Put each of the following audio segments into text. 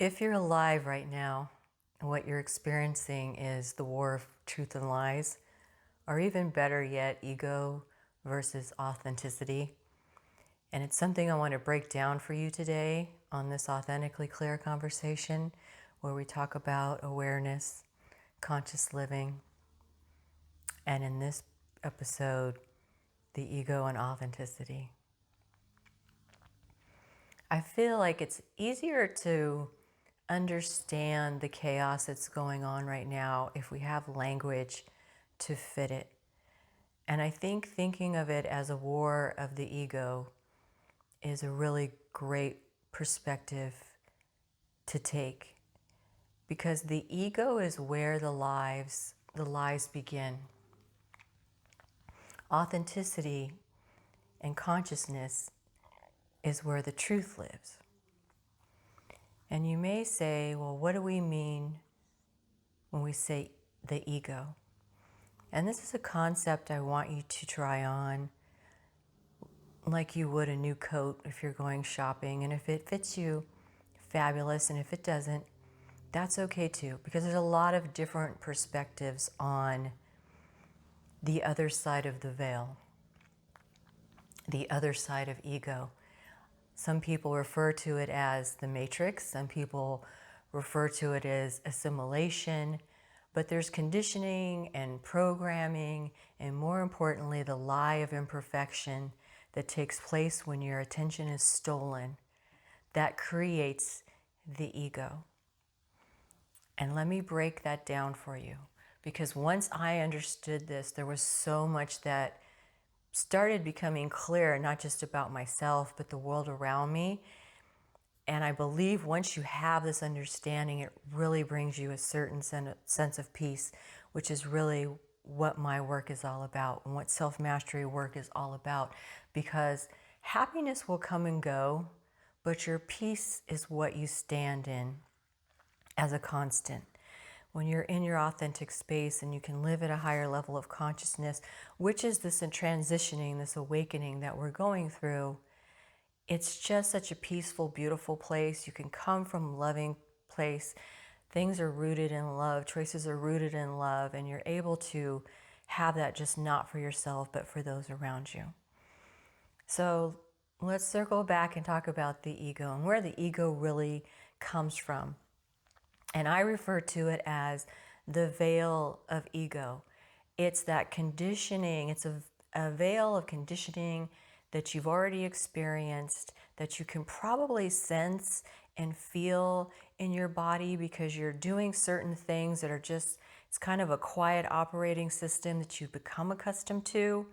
If you're alive right now, what you're experiencing is the war of truth and lies, or even better yet, ego versus authenticity. And it's something I want to break down for you today on this Authentically Clear conversation, where we talk about awareness, conscious living, and in this episode, the ego and authenticity. I feel like it's easier to understand the chaos that's going on right now if we have language to fit it. And I think thinking of it as a war of the ego is a really great perspective to take, because the ego is where the lies begin. Authenticity and consciousness is where the truth lives. And you may say, well, what do we mean when we say the ego? And this is a concept I want you to try on like you would a new coat if you're going shopping. And if it fits you, fabulous. And if it doesn't, that's okay too, because there's a lot of different perspectives on the other side of the veil, the other side of ego. Some people refer to it as the matrix. Some people refer to it as assimilation. But there's conditioning and programming, and more importantly, the lie of imperfection that takes place when your attention is stolen. That creates the ego. And let me break that down for you. Because once I understood this, there was so much that started becoming clear, not just about myself, but the world around me. And I believe once you have this understanding, it really brings you a certain sense of peace, which is really what my work is all about and what self-mastery work is all about. Because happiness will come and go, but your peace is what you stand in as a constant. When you're in your authentic space and you can live at a higher level of consciousness, which is this transitioning, this awakening that we're going through, it's just such a peaceful, beautiful place. You can come from a loving place. Things are rooted in love. Choices are rooted in love. And you're able to have that just not for yourself, but for those around you. So let's circle back and talk about the ego and where the ego really comes from. And I refer to it as the veil of ego. It's that conditioning. It's a veil of conditioning that you've already experienced, that you can probably sense and feel in your body because you're doing certain things that are just, it's kind of a quiet operating system that you've become accustomed to,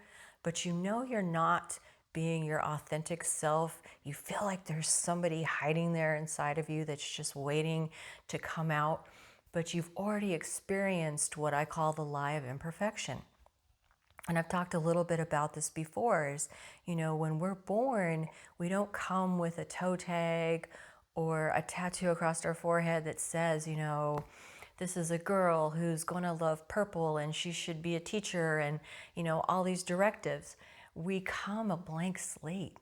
but you know you're not being your authentic self. You feel like there's somebody hiding there inside of you that's just waiting to come out, but you've already experienced what I call the lie of imperfection. And I've talked a little bit about this before, is, when we're born, we don't come with a toe tag or a tattoo across our forehead that says, this is a girl who's going to love purple and she should be a teacher and, all these directives. We come a blank slate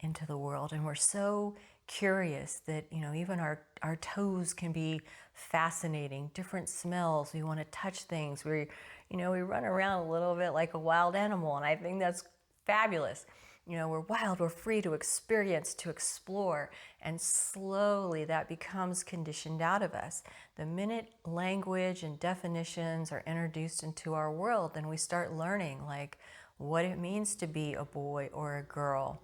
into the world, and we're so curious that, even our toes can be fascinating, different smells. We want to touch things. We run around a little bit like a wild animal, and I think that's fabulous. We're wild, we're free to experience, to explore, and slowly that becomes conditioned out of us. The minute language and definitions are introduced into our world, then we start learning what it means to be a boy or a girl,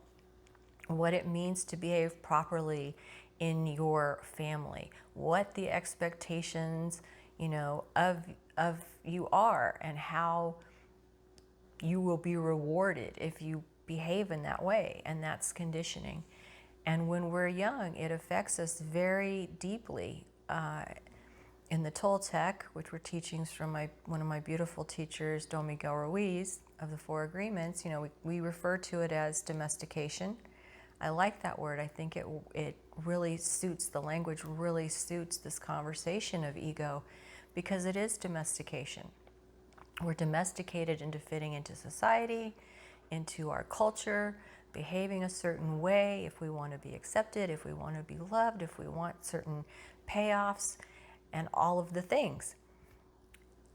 what it means to behave properly in your family, what the expectations, of you are, and how you will be rewarded if you behave in that way. And that's conditioning. And when we're young, it affects us very deeply. In the Toltec, which were teachings from one of my beautiful teachers, Don Miguel Ruiz, of the Four Agreements, we refer to it as domestication. I like that word. I think it really suits, the language really suits this conversation of ego, because it is domestication. We're domesticated into fitting into society, into our culture, behaving a certain way, if we want to be accepted, if we want to be loved, if we want certain payoffs, and all of the things.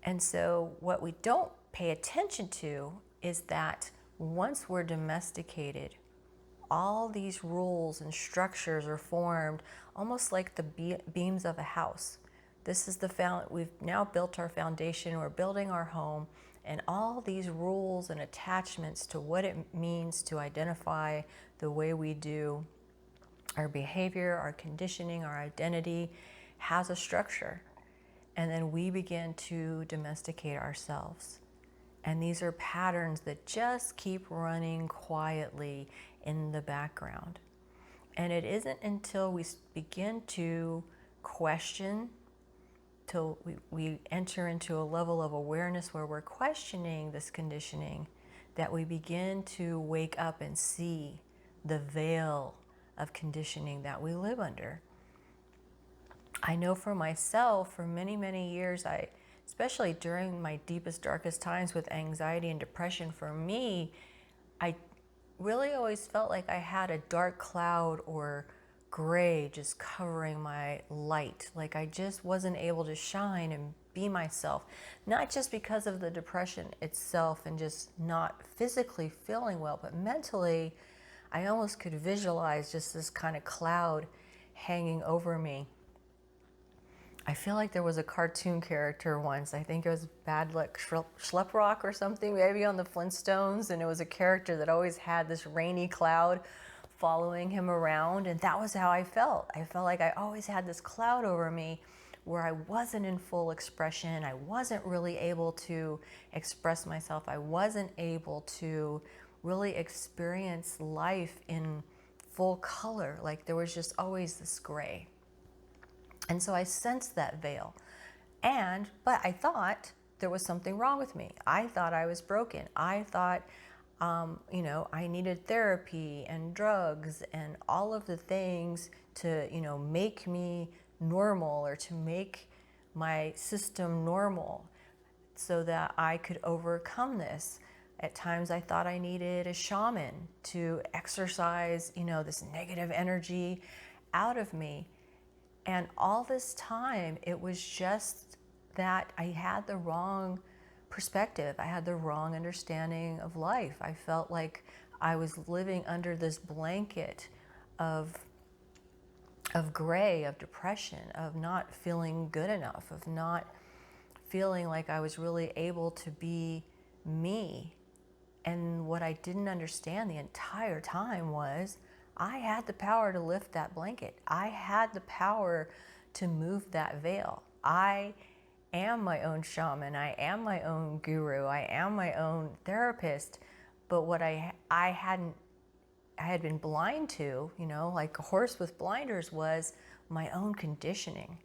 And so what we don't pay attention to is that once we're domesticated, all these rules and structures are formed almost like the beams of a house. This is we've now built our foundation, we're building our home, and all these rules and attachments to what it means to identify the way we do, our behavior, our conditioning, our identity has a structure. And then we begin to domesticate ourselves. And these are patterns that just keep running quietly in the background. And it isn't until we begin to question, till we enter into a level of awareness where we're questioning this conditioning, that we begin to wake up and see the veil of conditioning that we live under. I know for myself, for many, many years, especially during my deepest, darkest times with anxiety and depression, for me, I really always felt like I had a dark cloud or gray just covering my light. Like I just wasn't able to shine and be myself. Not just because of the depression itself and just not physically feeling well, but mentally, I almost could visualize just this kind of cloud hanging over me. I feel like there was a cartoon character once. I think it was Bad Luck Schleprock or something, maybe on the Flintstones. And it was a character that always had this rainy cloud following him around. And that was how I felt. I felt like I always had this cloud over me where I wasn't in full expression. I wasn't really able to express myself. I wasn't able to really experience life in full color. Like there was just always this gray. And so I sensed that veil. But I thought there was something wrong with me. I thought I was broken. I thought, I needed therapy and drugs and all of the things to, make me normal or to make my system normal so that I could overcome this. At times I thought I needed a shaman to exorcise, this negative energy out of me. And all this time, it was just that I had the wrong perspective. I had the wrong understanding of life. I felt like I was living under this blanket of gray, of depression, of not feeling good enough, of not feeling like I was really able to be me. And what I didn't understand the entire time was I had the power to lift that blanket. I had the power to move that veil. I am my own shaman. I am my own guru. I am my own therapist. But what I had been blind to, like a horse with blinders, was my own conditioning.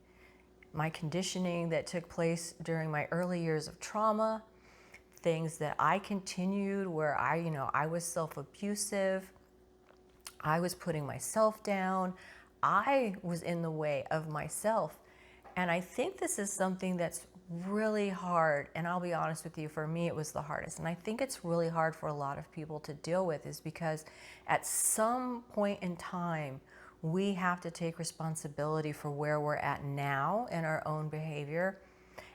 My conditioning that took place during my early years of trauma, things that I continued where I was self-abusive. I was putting myself down. I was in the way of myself. And I think this is something that's really hard. And I'll be honest with you, for me, it was the hardest. And I think it's really hard for a lot of people to deal with, is because at some point in time, we have to take responsibility for where we're at now in our own behavior.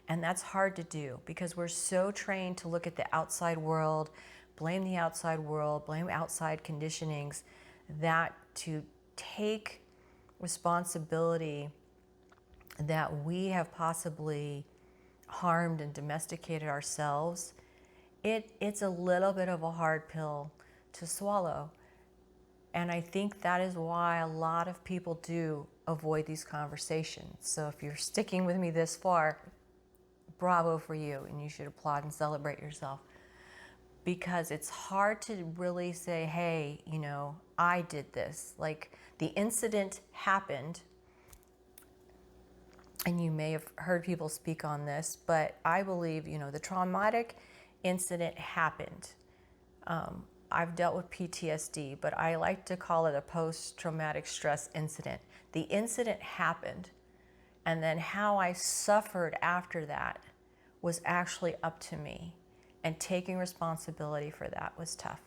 And that's hard to do because we're so trained to look at the outside world, blame the outside world, blame outside conditionings, that to take responsibility that we have possibly harmed and domesticated ourselves, it's a little bit of a hard pill to swallow. And I think that is why a lot of people do avoid these conversations. So if you're sticking with me this far, bravo for you, and you should applaud and celebrate yourself. Because it's hard to really say, hey, I did this. Like the incident happened, and you may have heard people speak on this, but I believe, the traumatic incident happened. I've dealt with PTSD, but I like to call it a post-traumatic stress incident. The incident happened, and then how I suffered after that was actually up to me. And taking responsibility for that was tough.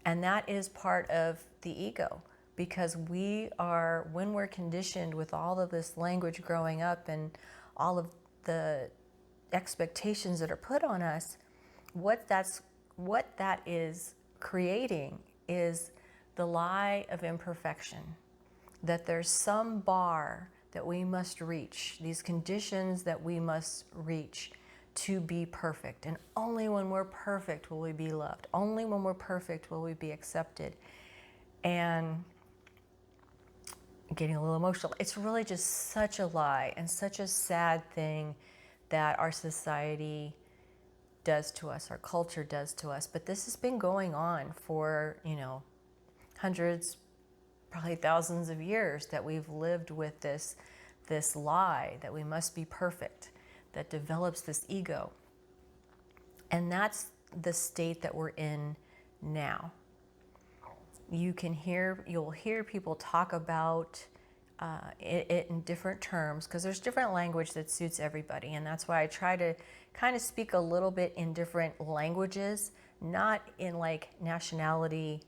And that is part of the ego, because when we're conditioned with all of this language growing up and all of the expectations that are put on us, what that is creating is the lie of imperfection, that there's some bar that we must reach, these conditions that we must reach to be perfect. And only when we're perfect will we be loved. Only when we're perfect will we be accepted. And getting a little emotional. It's really just such a lie and such a sad thing that our society does to us, our culture does to us. But this has been going on for, hundreds, probably thousands of years, that we've lived with this lie that we must be perfect, that develops this ego. And that's the state that we're in now. You'll hear people talk about it in different terms, because there's different language that suits everybody. And that's why I try to kind of speak a little bit in different languages, not in like nationality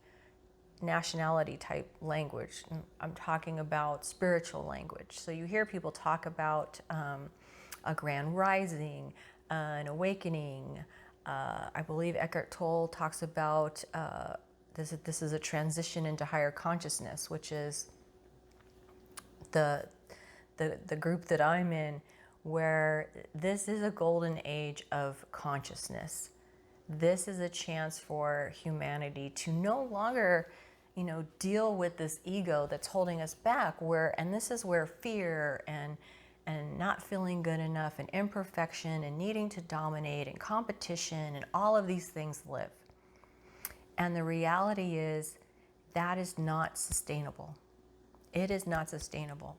type language. I'm talking about spiritual language. So you hear people talk about a grand rising, an awakening. I believe Eckhart Tolle talks about this is a transition into higher consciousness, which is the group that I'm in, where this is a golden age of consciousness. This is a chance for humanity to no longer, deal with this ego that's holding us back. And this is where fear and not feeling good enough and imperfection and needing to dominate and competition and all of these things live. And the reality is that is not sustainable. It is not sustainable.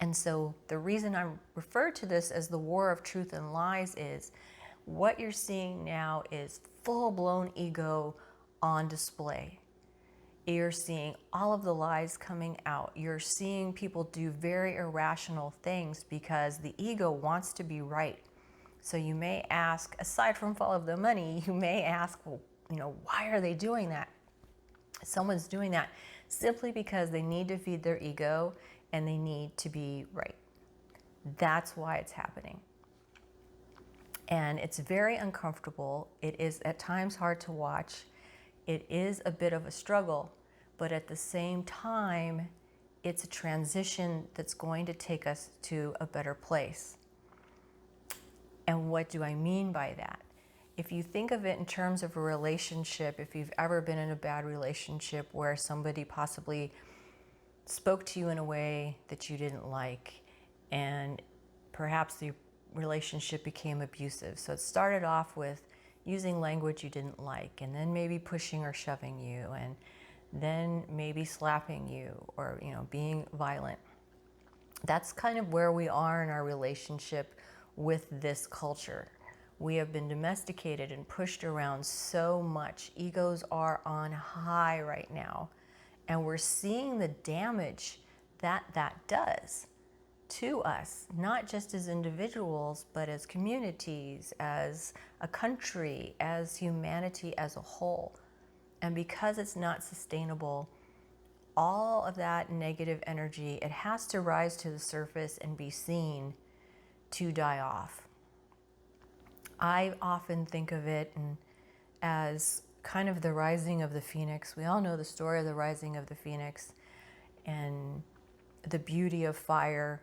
And so the reason I refer to this as the war of truth and lies is what you're seeing now is full-blown ego on display. You're seeing all of the lies coming out. You're seeing people do very irrational things because the ego wants to be right. So you may ask, aside from follow the money, you may ask, well, why are they doing that? Someone's doing that simply because they need to feed their ego and they need to be right. That's why it's happening. And it's very uncomfortable. It is at times hard to watch. It is a bit of a struggle, but at the same time, it's a transition that's going to take us to a better place. And what do I mean by that? If you think of it in terms of a relationship, if you've ever been in a bad relationship where somebody possibly spoke to you in a way that you didn't like, and perhaps the relationship became abusive. So it started off with using language you didn't like, and then maybe pushing or shoving you, and then maybe slapping you, or being violent. That's kind of where we are in our relationship with this culture. We have been domesticated and pushed around so much. Egos are on high right now. And we're seeing the damage that does to us, not just as individuals, but as communities, as a country, as humanity as a whole. And because it's not sustainable, all of that negative energy, it has to rise to the surface and be seen to die off. I often think of it as kind of the rising of the phoenix. We all know the story of the rising of the phoenix and the beauty of fire.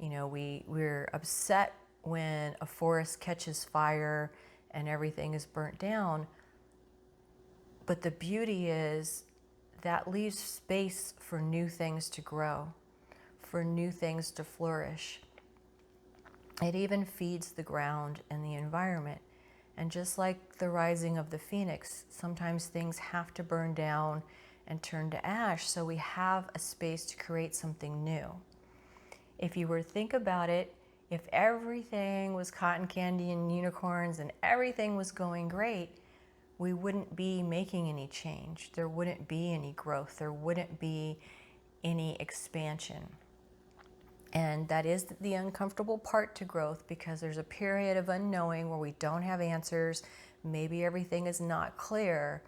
We're upset when a forest catches fire and everything is burnt down. But the beauty is that leaves space for new things to grow, for new things to flourish. It even feeds the ground and the environment. And just like the rising of the phoenix, sometimes things have to burn down and turn to ash so we have a space to create something new. If you were to think about it, if everything was cotton candy and unicorns and everything was going great, we wouldn't be making any change. There wouldn't be any growth. There wouldn't be any expansion. And that is the uncomfortable part to growth, because there's a period of unknowing where we don't have answers. Maybe everything is not clear.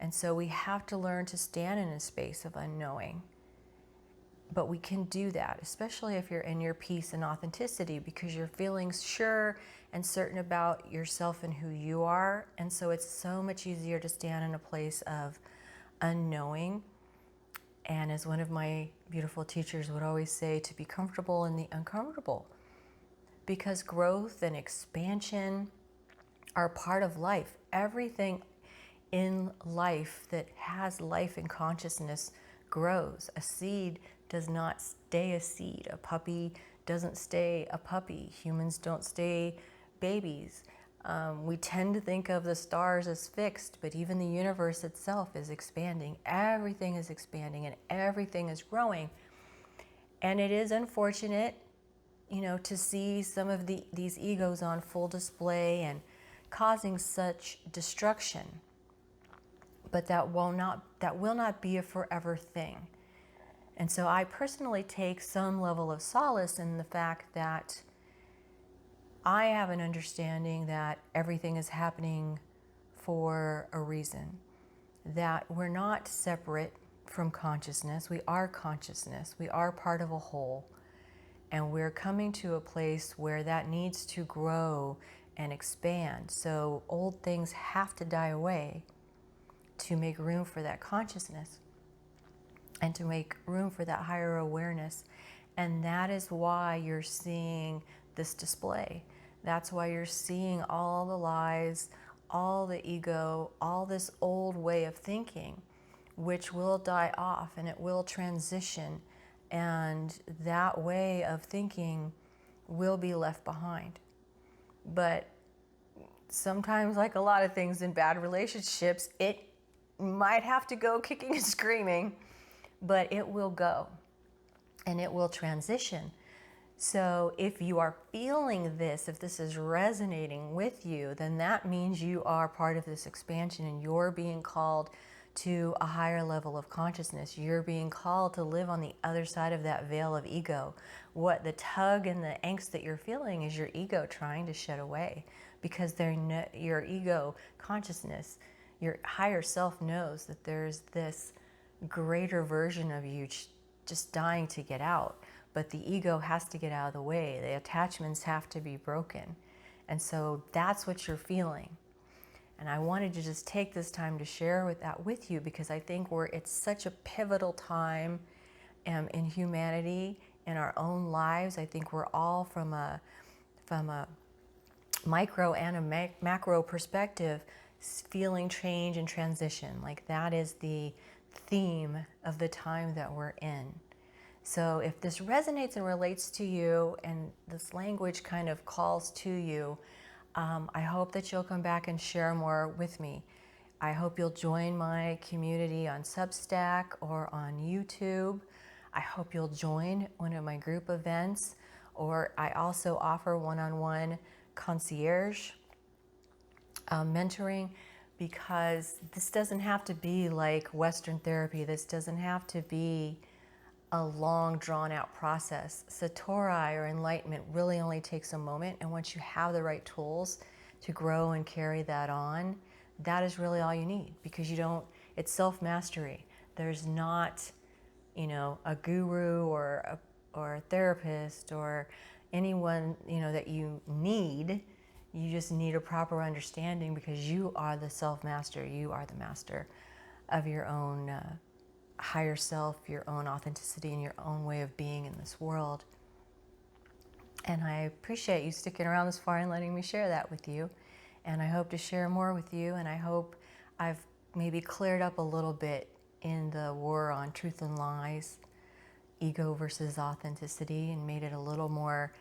And so we have to learn to stand in a space of unknowing. But we can do that, especially if you're in your peace and authenticity, because you're feeling sure and certain about yourself and who you are. And so it's so much easier to stand in a place of unknowing. And as one of my beautiful teachers would always say, to be comfortable in the uncomfortable. Because growth and expansion are part of life. Everything in life that has life and consciousness grows. A seed does not stay a seed. A puppy doesn't stay a puppy. Humans don't stay babies. We tend to think of the stars as fixed, but even the universe itself is expanding. Everything is expanding and everything is growing. And it is unfortunate, to see some of these egos on full display and causing such destruction. But that will not be a forever thing. And so I personally take some level of solace in the fact that I have an understanding that everything is happening for a reason, that we're not separate from consciousness. We are consciousness. We are part of a whole. And we're coming to a place where that needs to grow and expand. So old things have to die away to make room for that consciousness and to make room for that higher awareness. And that is why you're seeing this display. That's why you're seeing all the lies, all the ego, all this old way of thinking, which will die off and it will transition. And that way of thinking will be left behind. But sometimes, like a lot of things in bad relationships, it might have to go kicking and screaming, but it will go and it will transition. So if you are feeling this, if this is resonating with you, then that means you are part of this expansion and you're being called to a higher level of consciousness. You're being called to live on the other side of that veil of ego. What the tug and the angst that you're feeling is your ego trying to shed away, because your ego consciousness, your higher self knows that there's this greater version of you just dying to get out. But the ego has to get out of the way. The attachments have to be broken. And so that's what you're feeling. And I wanted to just take this time to share that with you, because I think it's such a pivotal time in humanity, in our own lives. I think we're all from a micro and a macro perspective feeling change and transition. Like that is the theme of the time that we're in. So if this resonates and relates to you and this language kind of calls to you, I hope that you'll come back and share more with me. I hope you'll join my community on Substack or on YouTube. I hope you'll join one of my group events, or I also offer one-on-one concierge mentoring, because this doesn't have to be like Western therapy. This doesn't have to be a long drawn out process. Satori or enlightenment really only takes a moment, and once you have the right tools to grow and carry that on, that is really all you need, because it's self-mastery. There's not, a guru or a therapist or anyone, that you need. You just need a proper understanding, because you are the self-master. You are the master of your own higher self, your own authenticity, and your own way of being in this world. And I appreciate you sticking around this far and letting me share that with you. And I hope to share more with you. And I hope I've maybe cleared up a little bit in the war on truth and lies, ego versus authenticity, and made it a little more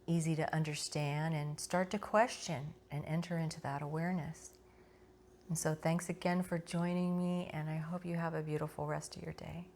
easy to understand and start to question and enter into that awareness. And so thanks again for joining me, and I hope you have a beautiful rest of your day.